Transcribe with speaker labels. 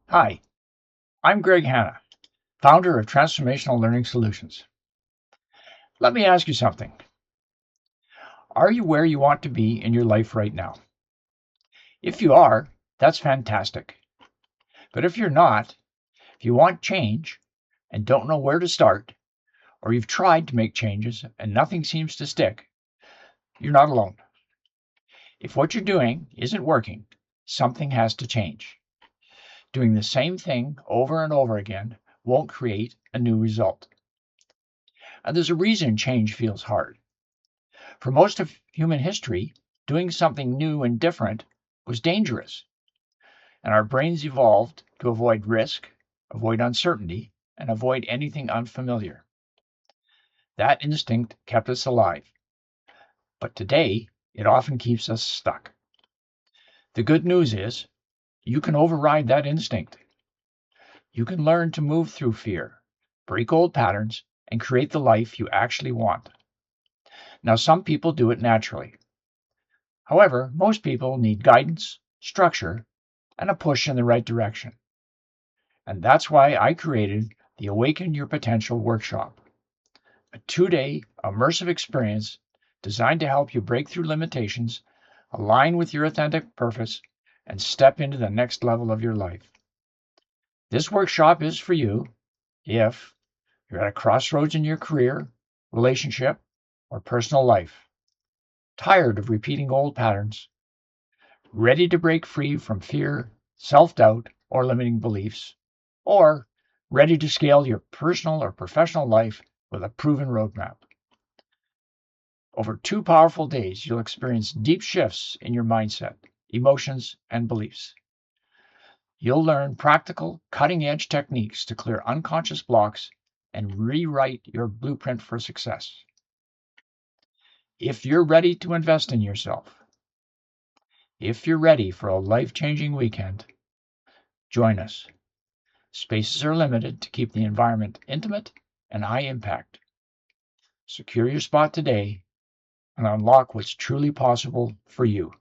Speaker 1: Hi, I'm Greg Hanna, founder of Transformational Learning Solutions. Let me ask you something. Are you where you want to be in your life right now? If you are, that's fantastic. But if you're not, if you want change and don't know where to start, or you've tried to make changes and nothing seems to stick, you're not alone. If what you're doing isn't working, something has to change. Doing the same thing over and over again won't create a new result. And there's a reason change feels hard. For most of human history, doing something new and different was dangerous, and our brains evolved to avoid risk, avoid uncertainty, and avoid anything unfamiliar. That instinct kept us alive, but today it often keeps us stuck. The good news is you can override that instinct. You can learn to move through fear, break old patterns, and create the life you actually want. Now, some people do it naturally. However, most people need guidance, structure, and a push in the right direction. And that's why I created the Awaken Your Potential Workshop, a 2-day immersive experience designed to help you break through limitations, align with your authentic purpose, and step into the next level of your life. This workshop is for you if you're at a crossroads in your career, relationship, or personal life, tired of repeating old patterns, ready to break free from fear, self-doubt, or limiting beliefs, or ready to scale your personal or professional life with a proven roadmap. Over 2 powerful days, you'll experience deep shifts in your mindset, emotions, and beliefs. You'll learn practical, cutting-edge techniques to clear unconscious blocks and rewrite your blueprint for success. If you're ready to invest in yourself, if you're ready for a life-changing weekend, join us. Spaces are limited to keep the environment intimate and high impact. Secure your spot today and unlock what's truly possible for you.